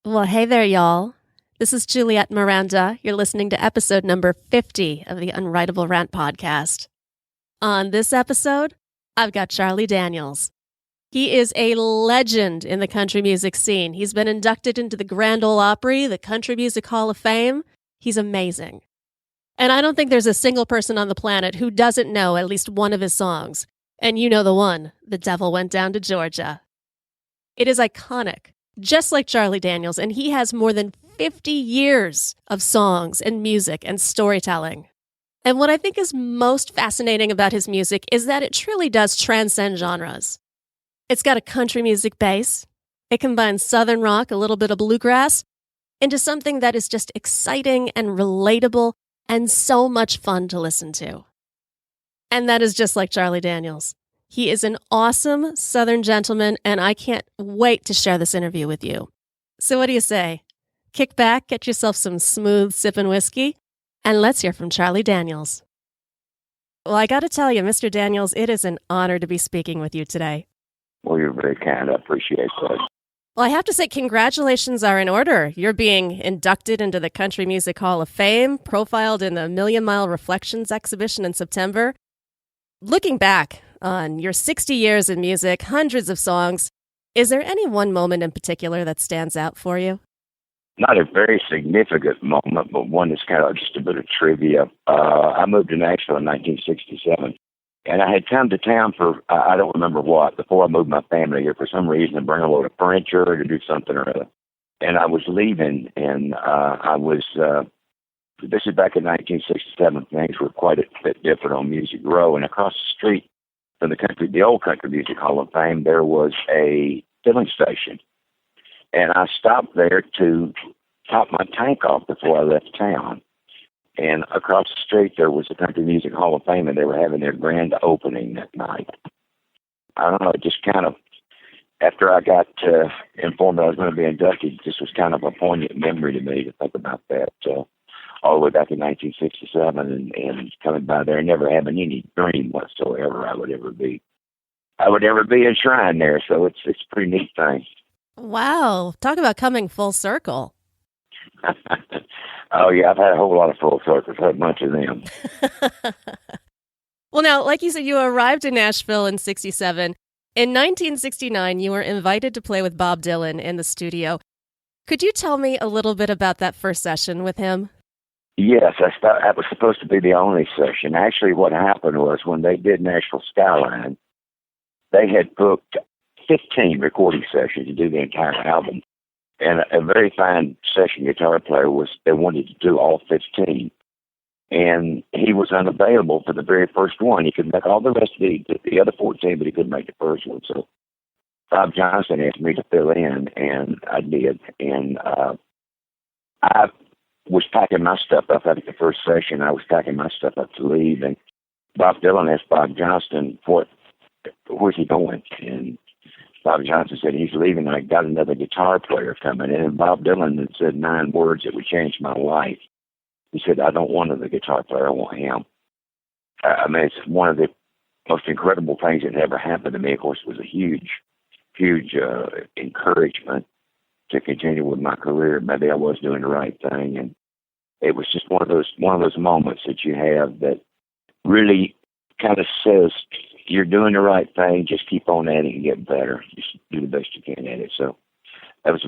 Well, hey there, y'all. This is Juliette Miranda. You're listening to episode number 50 of the Unwritable Rant podcast. On this episode, I've got Charlie Daniels. He is a legend in the country music scene. He's been inducted into the Grand Ole Opry, the Country Music Hall of Fame. He's amazing. And I don't think there's a single person on the planet who doesn't know at least one of his songs. And you know the one, The Devil Went Down to Georgia. It is iconic, just like Charlie Daniels, and he has more than 50 years of songs and music and storytelling. And what I think is most fascinating about his music is that it truly does transcend genres. It's got a country music base. It combines southern rock, a little bit of bluegrass, into something that is just exciting and relatable and so much fun to listen to. And that is just like Charlie Daniels. He is an awesome Southern gentleman, and I can't wait to share this interview with you. So what do you say? Kick back, get yourself some smooth sipping whiskey, and let's hear from Charlie Daniels. Well, I got to tell you, Mr. Daniels, it is an honor to be speaking with you today. Well, you're very kind. I appreciate that. Well, I have to say congratulations are in order. You're being inducted into the Country Music Hall of Fame, profiled in the Million Mile Reflections exhibition in September. Looking back on your 60 years in music, hundreds of songs, is there any one moment in particular that stands out for you? Not a very significant moment, but one that's kind of just a bit of trivia. I moved to Nashville in 1967, and I had come to town for, I don't remember what, before I moved my family here for some reason to bring a load of furniture or to do something or other. And I was leaving, and this is back in 1967. Things were quite a bit different on Music Row, and across the street from the old Country Music Hall of Fame, there was a filling station. And I stopped there to top my tank off before I left town. And across the street, there was the Country Music Hall of Fame, and they were having their grand opening that night. I don't know, it just kind of, after I got informed I was going to be inducted, this was kind of a poignant memory to me to think about that. All the way back in 1967 and coming by there and never having any dream whatsoever I would ever be enshrined there. So it's a pretty neat thing. Wow. Talk about coming full circle. Oh, yeah. I've had a whole lot of full circles. I've had a bunch of them. Well, now, like you said, you arrived in Nashville in 67. In 1969, you were invited to play with Bob Dylan in the studio. Could you tell me a little bit about that first session with him? Yes, that was supposed to be the only session. Actually, what happened was when they did Nashville Skyline, they had booked 15 recording sessions to do the entire album. And a very fine session guitar player they wanted to do all 15. And he was unavailable for the very first one. He could make all the rest of the other 14, but he couldn't make the first one. So Bob Johnson asked me to fill in, and I did. And I was packing my stuff up after the first session. I was packing my stuff up to leave, and Bob Dylan asked Bob Johnson, where's he going? And Bob Johnson said, he's leaving. I got another guitar player coming in. And Bob Dylan had said 9 words that would change my life. He said, I don't want another guitar player. I want him. I mean, it's one of the most incredible things that ever happened to me. Of course, it was a huge encouragement to continue with my career. Maybe I was doing the right thing. And it was just one of those moments that you have that really kind of says, you're doing the right thing. Just keep on at it and get better. Just do the best you can at it. So that was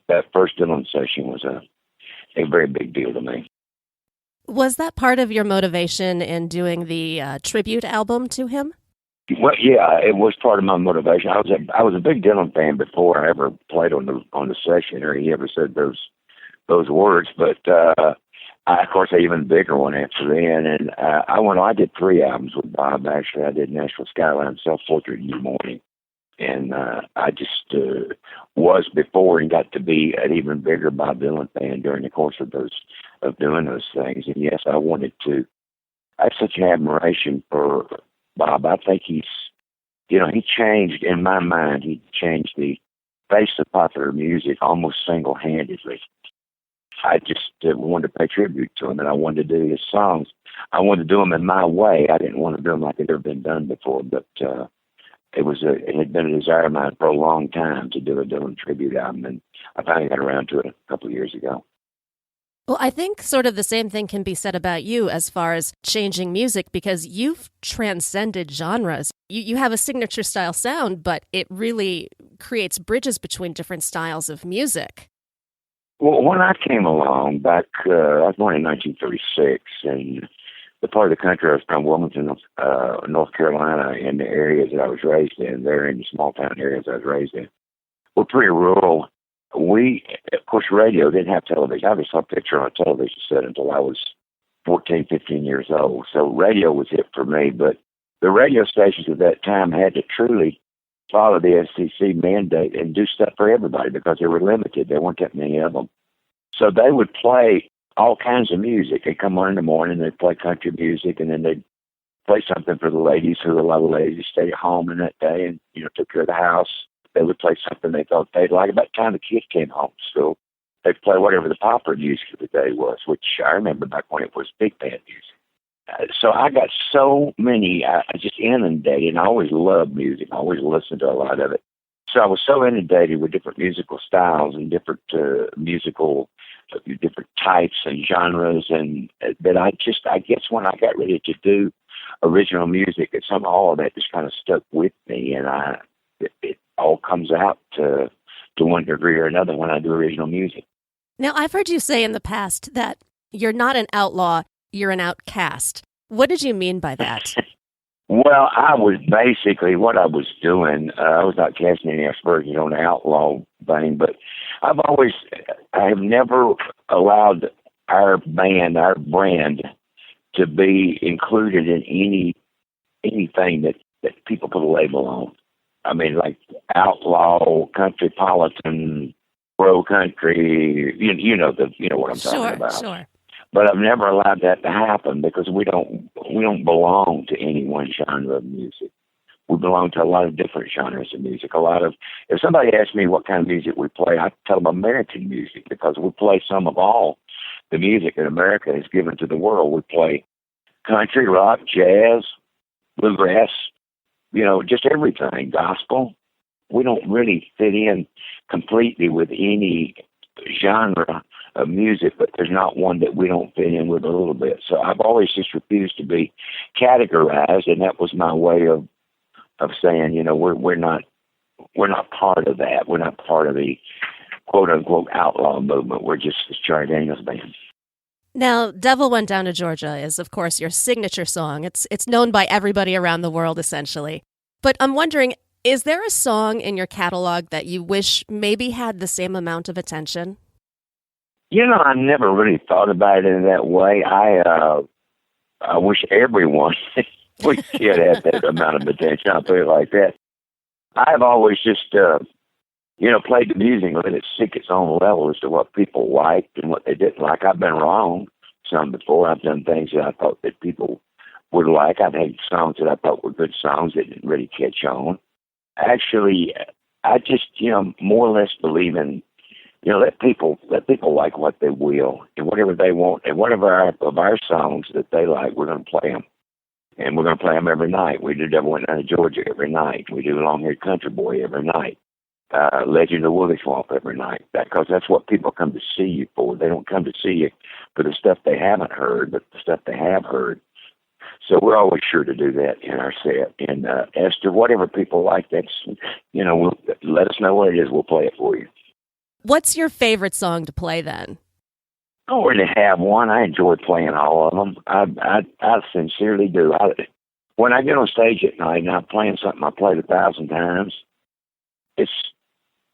that first Dylan session was a very big deal to me. Was that part of your motivation in doing the tribute album to him? Well, yeah, it was part of my motivation. I was a big Dylan fan before I ever played on the session or he ever said those words. But of course, I even bigger one after then. And I did 3 albums with Bob. Actually, I did Nashville Skyline, Self Portrait in the Morning, and I just was before and got to be an even bigger Bob Dylan fan during the course of doing those things. And yes, I have such an admiration for Bob. I think he changed, in my mind, he changed the face of popular music almost single-handedly. I just wanted to pay tribute to him, and I wanted to do his songs. I wanted to do them in my way. I didn't want to do them like they'd ever been done before, but it had been a desire of mine for a long time to do a Dylan tribute album, and I finally got around to it a couple of years ago. Well, I think sort of the same thing can be said about you as far as changing music, because you've transcended genres. You have a signature style sound, but it really creates bridges between different styles of music. Well, when I came along back, I was born in 1936, and the part of the country I was from, Wilmington, North Carolina, in the areas that I was raised in, there in the small town areas I was raised in, were pretty rural. Of course, radio didn't have television. I never saw a picture on a television set until I was 14, 15 years old. So radio was it for me. But the radio stations at that time had to truly follow the FCC mandate and do stuff for everybody because they were limited. There weren't that many of them. So they would play all kinds of music. They'd come on in the morning, they'd play country music, and then they'd play something for the ladies who, a lot of ladies stayed at home in that day and, took care of the house. They would play something they thought they'd like. About the time the kids came home from school, they'd play whatever the popular music of the day was, which I remember back when it was big band music. So I got so many, I just inundated, and I always loved music. I always listened to a lot of it. So I was so inundated with different musical styles and different different types and genres, and that I guess when I got ready to do original music, all of that just kind of stuck with me, and it all comes out to one degree or another when I do original music. Now, I've heard you say in the past that you're not an outlaw, you're an outcast. What did you mean by that? Well, I was basically, what I was doing, I was not casting any aspersions on the outlaw thing, but I have never allowed our band, our brand, to be included in anything that people put a label on. I mean, like outlaw, countrypolitan, pro country, you know what I'm talking about. Sure. But I've never allowed that to happen because we don't belong to any one genre of music. We belong to a lot of different genres of music. If somebody asks me what kind of music we play, I tell them American music because we play some of all the music that America has given to the world. We play country, rock, jazz, bluegrass, just everything, gospel. We don't really fit in completely with any genre of music, but there's not one that we don't fit in with a little bit. So I've always just refused to be categorized, and that was my way of saying, we're not part of that. We're not part of the quote unquote outlaw movement. We're just the Charlie Daniels Band. Now, Devil Went Down to Georgia is, of course, your signature song. It's known by everybody around the world, essentially. But I'm wondering, is there a song in your catalog that you wish maybe had the same amount of attention? I never really thought about it in that way. I wish everyone we could have that amount of attention. I'll put it like that. I've always just, played the music and let it seek its own level as to what people liked and what they didn't like. I've been wrong some before. I've done things that I thought that people would like. I've had songs that I thought were good songs that didn't really catch on. Actually, I just, more or less believe in, let people like what they will and whatever they want, and whatever of our songs that they like, we're going to play them. And we're going to play them every night. We do Devil Went Down to Georgia every night. We do Long-Haired Country Boy every night. Legend of Woolly Swamp every night. Because that's what people come to see you for. They don't come to see you for the stuff they haven't heard, but the stuff they have heard. So we're always sure to do that in our set. And as to whatever people like, that's, let us know what it is. We'll play it for you. What's your favorite song to play then? I don't really have one. I enjoy playing all of them. I sincerely do. When I get on stage at night and I'm playing something I played 1,000 times,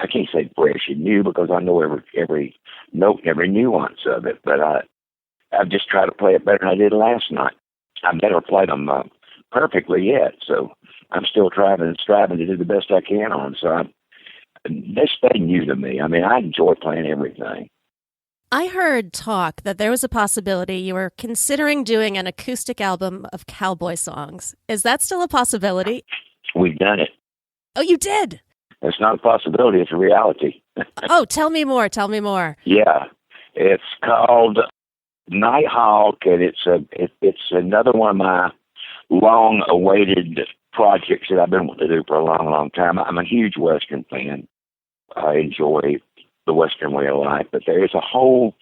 I can't say fresh and new because I know every note and every nuance of it, but I've just tried to play it better than I did last night. I've never played them perfectly yet, so I'm still striving to do the best I can on them. So they stay new to me. I mean, I enjoy playing everything. I heard talk that there was a possibility you were considering doing an acoustic album of cowboy songs. Is that still a possibility? We've done it. Oh, you did? It's not a possibility. It's a reality. Oh, tell me more. Tell me more. Yeah. It's called Nighthawk, and it's another one of my long-awaited projects that I've been wanting to do for a long, long time. I'm a huge Western fan. I enjoy the Western way of life, but there is a whole,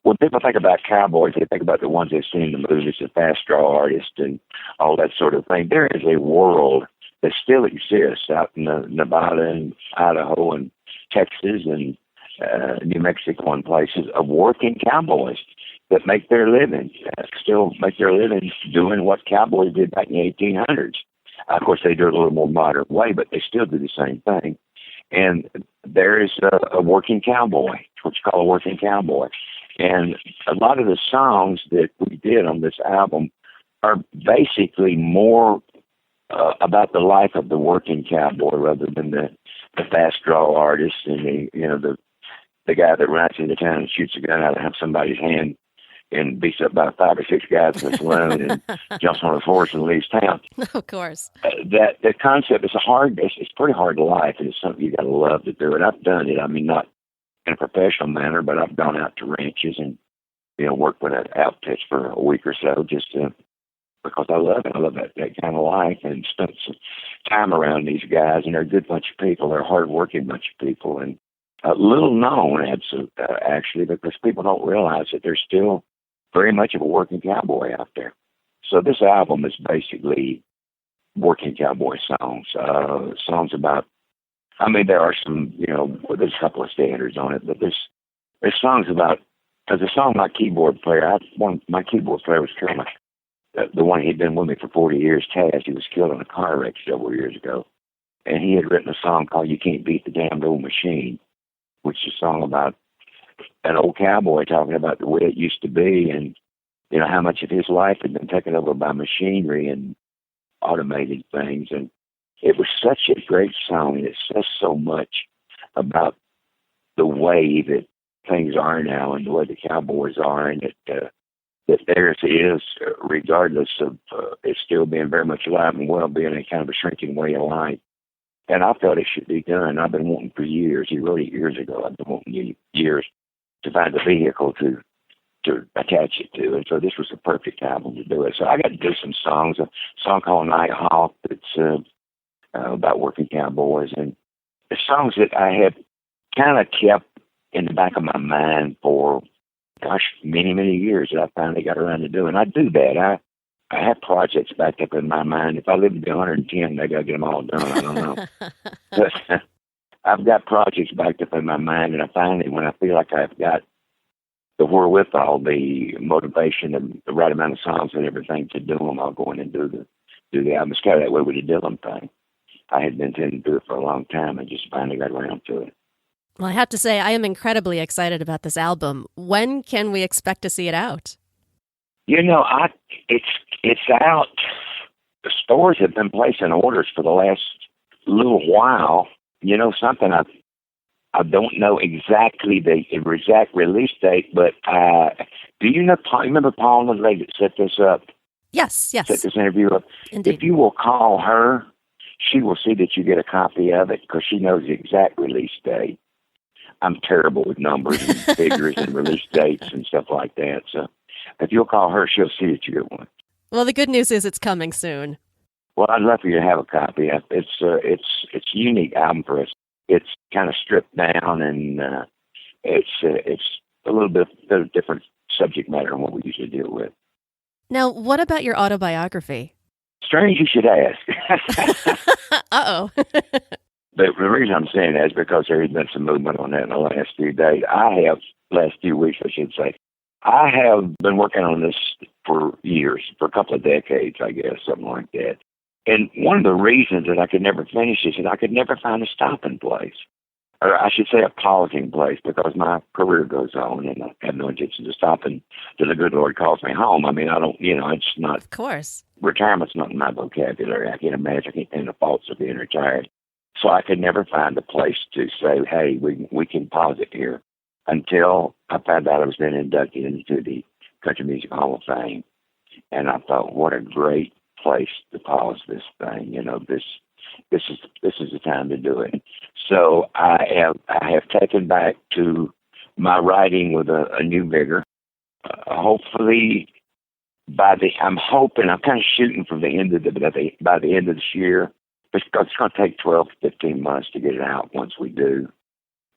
when people think about cowboys, they think about the ones they've seen in the movies, the fast draw artists and all that sort of thing. There is a world that still exists out in Nevada and Idaho and Texas and New Mexico and places of working cowboys that make their living, still make their living doing what cowboys did back in the 1800s. Of course, they do it a little more modern way, but they still do the same thing. And there is a working cowboy, what you call a working cowboy. And a lot of the songs that we did on this album are basically more about the life of the working cowboy rather than the fast draw artist and the guy that rides into town and shoots a gun out of somebody's hand and beats up about 5 or 6 guys in a saloon and jumps on a horse and leaves town. Of course. That the concept is it's pretty hard life, and it's something you got to love to do. And I've done it. I mean, not in a professional manner, but I've gone out to ranches and worked with outfits for a week or so just because I love it. I love that kind of life and spent some time around these guys, and they're a good bunch of people. They're a hard-working bunch of people, and little known, actually, because people don't realize that there's still very much of a working cowboy out there. So this album is basically working cowboy songs. Songs about, I mean, there are some, there's a couple of standards on it, but there's songs about, there's a song my keyboard player, my keyboard player was killed, the one he'd been with me for 40 years, Taz, he was killed in a car wreck several years ago. And he had written a song called You Can't Beat the Damned Old Machine, which is a song about an old cowboy talking about the way it used to be and, how much of his life had been taken over by machinery and automated things. And it was such a great song, and it says so much about the way that things are now and the way the cowboys are, and that theirs is, regardless of it still being very much alive and well, being a kind of a shrinking way of life. And I felt it should be done. I've been wanting for years. He wrote it years ago. I've been wanting years to find a vehicle to attach it to. And so this was the perfect album to do it. So I got to do some songs. A song called Nighthawk that's about working cowboys. And the songs that I had kind of kept in the back of my mind for, many, many years that I finally got around to doing. I do that. I have projects backed up in my mind. If I live to be 110, I got to get them all done. I don't know. But I've got projects backed up in my mind, and I finally, when I feel like I've got the wherewithal, the motivation, and the right amount of songs and everything to do them, I'll go in and do the album. It's kind of that way with the Dylan thing. I had been intending to do it for a long time and just finally got around to it. Well, I have to say, I am incredibly excited about this album. When can we expect to see it out? It's out. The stores have been placing orders for the last little while. Something I don't know exactly the exact release date, but do you remember Paul, the lady that set this up? Yes. Set this interview up? Indeed. If you will call her, she will see that you get a copy of it because she knows the exact release date. I'm terrible with numbers and figures and release dates and stuff like that. So if you'll call her, she'll see that you get one. Well, the good news is it's coming soon. Well, I'd love for you to have a copy. It's a unique album for us. It's kind of stripped down, and it's a little bit of different subject matter than what we usually deal with. Now, what about your autobiography? Strange you should ask. Uh-oh. The reason I'm saying that is because there has been some movement on that in the last few days. Last few weeks, I should say. I have been working on this for years, for a couple of decades, I guess, something like that. And one of the reasons that I could never finish is that I could never find a stopping place. Or I should say a pausing place, because my career goes on and I have no intention of stopping till the good Lord calls me home. I mean, I don't, it's not. Of course. Retirement's not in my vocabulary. I can't imagine anything the faults of being retired. So I could never find a place to say, hey, we can pause it here, until I found out I was being inducted into the Country Music Hall of Fame. And I thought, what a great place to pause this thing. This is the time to do it. So I have taken back to my writing with a new vigor. Hopefully I'm hoping, I'm kind of shooting for the end of by the end of this year. It's going to take 12 to 15 months to get it out once we do.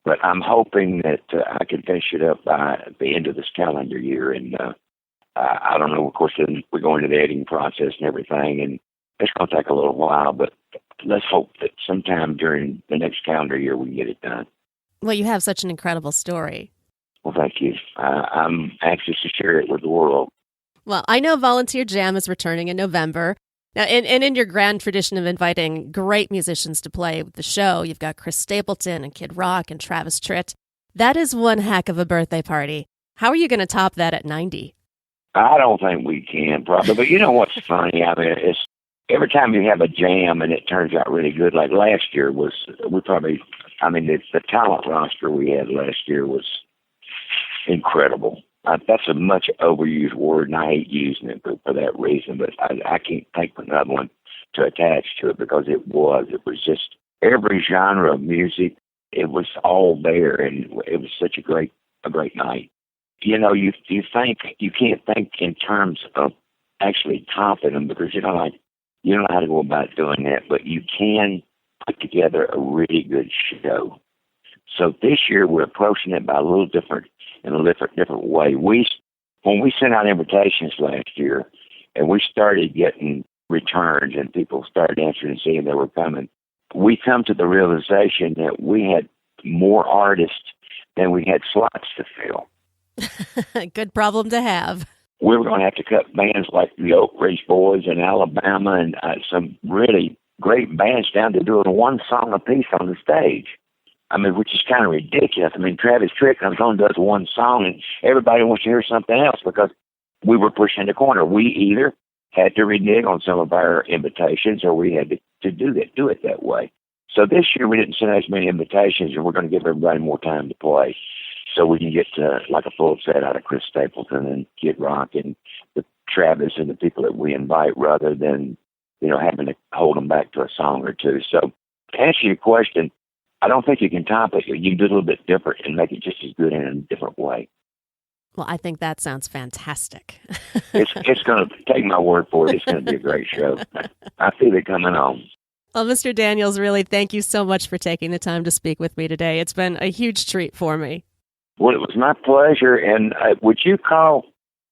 But I'm hoping that I can finish it up by the end of this calendar year. And I don't know, of course, then we're going to the editing process and everything, and it's going to take a little while, but let's hope that sometime during the next calendar year we can get it done. Well, you have such an incredible story. Well, thank you. I'm anxious to share it with the world. Well, I know Volunteer Jam is returning in November. Now, and in your grand tradition of inviting great musicians to play with the show, you've got Chris Stapleton and Kid Rock and Travis Tritt. That is one heck of a birthday party. How are you going to top that at 90? I don't think we can, probably. But you know what's funny? I mean, it's every time you have a jam and it turns out really good, like last year the talent roster we had last year was incredible. That's a much overused word, and I hate using it for that reason, but I can't think of another one to attach to it because it was just every genre of music. It was all there, and it was such a great night. You know, you think you can't think in terms of actually topping them because you don't know how to go about doing that, but you can put together a really good show. So this year we're approaching it by a little different way. When we sent out invitations last year and we started getting returns and people started answering and saying they were coming, we come to the realization that we had more artists than we had slots to fill. Good problem to have. We were going to have to cut bands like the Oak Ridge Boys in Alabama and some really great bands down to doing one song apiece on the stage. I mean, which is kind of ridiculous. I mean, Travis Tritt comes on, does one song, and everybody wants to hear something else because we were pushing the corner. We either had to renege on some of our invitations or we had to do it that way. So this year we didn't send as many invitations, and we're going to give everybody more time to play so we can get like a full set out of Chris Stapleton and Kid Rock and the Travis and the people that we invite rather than, having to hold them back to a song or two. So to answer your question, I don't think you can top it. You can do it a little bit different and make it just as good in a different way. Well, I think that sounds fantastic. It's going to, take my word for it, it's going to be a great show. I feel it coming on. Well, Mr. Daniels, really, thank you so much for taking the time to speak with me today. It's been a huge treat for me. Well, it was my pleasure. And would you call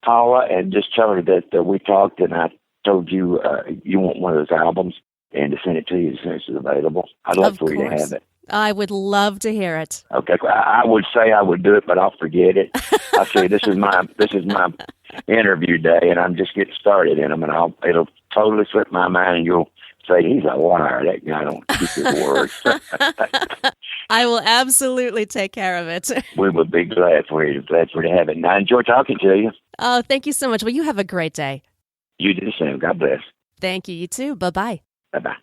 Paula and just tell her that we talked and I told you you want one of those albums and to send it to you as soon as it's available? I'd love for you to have it. I would love to hear it. Okay, I would say I would do it, but I'll forget it. I'll say this is my interview day, and I'm just getting started in them, and it'll totally slip my mind, and you'll say he's a liar. That guy don't keep his words. I will absolutely take care of it. We would be glad for you to have it. And I enjoy talking to you. Oh, thank you so much. Well, you have a great day. You do the same. God bless. Thank you. You too. Bye-bye. Bye-bye.